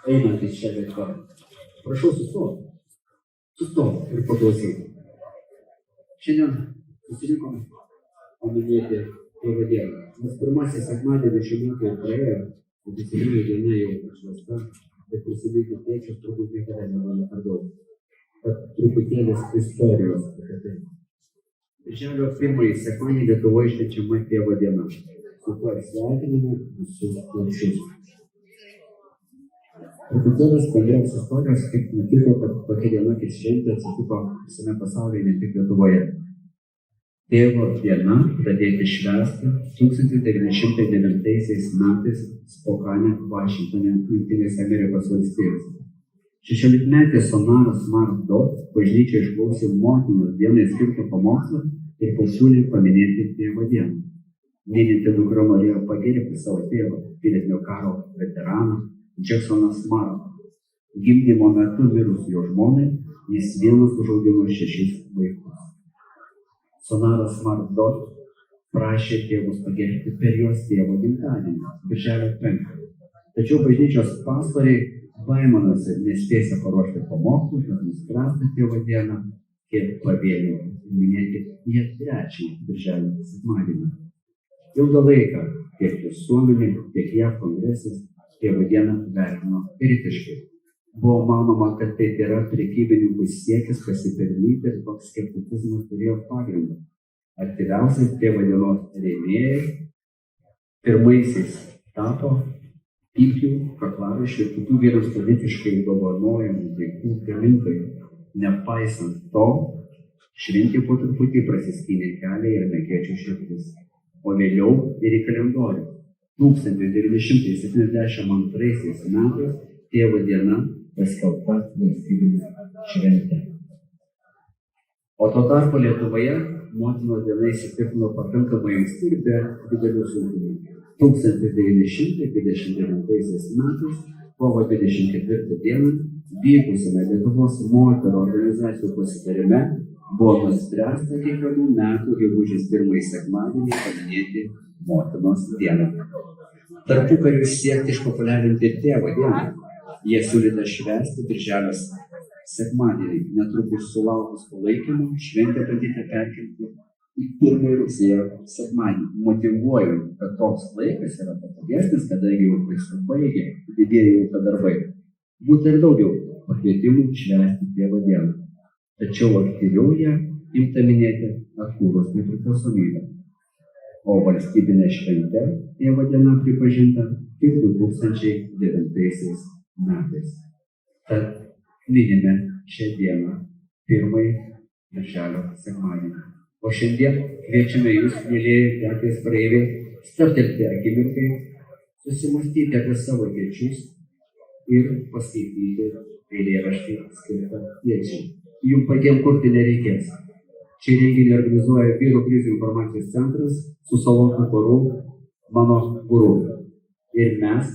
einantis šią gatve. Prašau sustok ir paklausyk. Šiandien susirinkome paminėti Tėvo dieną. Nes pirmasis sekmadienis šių metų jau praėjo, oficialiai diena jau atšvęsta, bet prisiminti tėčius turbūt niekada nebuvo per daug. Tad truputėlis istorijos apie tai. Birželio 1 sekmadienį Lietuvoje švenčiama Tėvo diena. Su kuo sveikiname visus klausytojus. Truputėlis bendros istorijos, kaip nutiko, kad tokia diena kaip šventė atsitiko visame pasaulyje, ne tik Lietuvoje. Tėvo diena pradėti švęsti 1909 metais Spokane, Vašingtone, Jungtinėse Amerikos valstijose. 16-metė Sonara Smart Dot bažnyčia išklausė motinos dienai skirtą pamokslą ir pasiūlė paminėti Tėvo dieną. Mylinti dukra norėjo pagerbti savo tėvą, pilietinio karo veteraną Jacksoną Smartą. Gimdymo metu mirus jo žmonai, jis vienas užaugino 6 vaikus. Sonara Smart Dot prašė tėvus pagerbti per jos tėvo gimtadienį, birželio 5. Tačiau bažnyčios pastoriai baiminosi nespėsia paruošti pamokslų, kad nuspręsta Tėvo dieną kiek pavėliau minėti ją 3 birželio sekmadienį. Ilgą laiką tiek visuomenė, tiek JAV kongresas Tėvo dieną vertino kritiškai. Buvo manoma, kad tai yra prekybininkų siekis pasipelnyti ir toks skepticizmas turėjo pagrindą. Aktyviausiai Tėvo dienos rėmėjai pirmaisiais tapo pypkių, kaklaraiščių ir kitų vyrams politiškai dovanojamų daiktų gamintojai. Nepaisant to, šventė po truputį prasiskynė kelią ir amerikiečių širdis, o vėliau ir į kalendorių. 1972 metais Tėvo diena paskelbta valstybinė šventė. O tuo tarpu Lietuvoje motinos diena įsitvirtino pakankamai anksti ir be didelių sunkumų. 1929 metais kovo 24 dieną vykusiame Lietuvos moterų organizacijų pasitarime buvo nuspręsta kiekvienų metų gegužės 1 sekmadienį paminėti motinos dieną. Tarpukariu siekti išpopuliarinti ir Tėvo dieną. Jie siūlyta švęsti birželio sekmadienį. Netrukus sulaukus palaikymo, šventę pradėta perkelti į 1 rugsėjo sekmadienį, motyvuojant, kad toks laikas yra patogesnis, kadangi jau pasibaigė didieji ūkio darbai. Būtų ir daugiau pakvietimų švęsti Tėvo dieną. Tačiau aktyviau ją imta minėti atkūrus nepriklausomybę. O valstybinė šventė Tėvo diena pripažinta tik 2009 metais. Tad minime šią dieną 1 birželio sekmadienį. O šiandien kviečiame jūs, mėlieji gatvės praeiviai, stabtelti akimirkai, susimastyti apie savo tėčius ir paskaityti eilėraštį skirtą tėčiai. Jums patiems kurti nereikės. Šį renginį organizuoja Vyrų krizių informacijos centras su Solovkų choru Mano guru. Ir mes,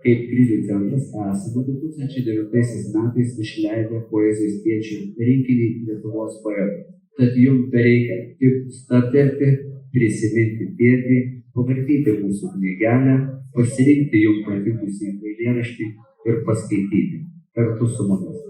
kaip krizių centras, esame 2009 metais išleidę poezijos tėčių rinkinį Lietuvos poetų. Tad jums bereikia tik stabtelti, prisiminti tėtį, pavartyti mūsų knygelę, pasirinkti jums patikusį eilėraštį ir paskaityti kartu su mumis.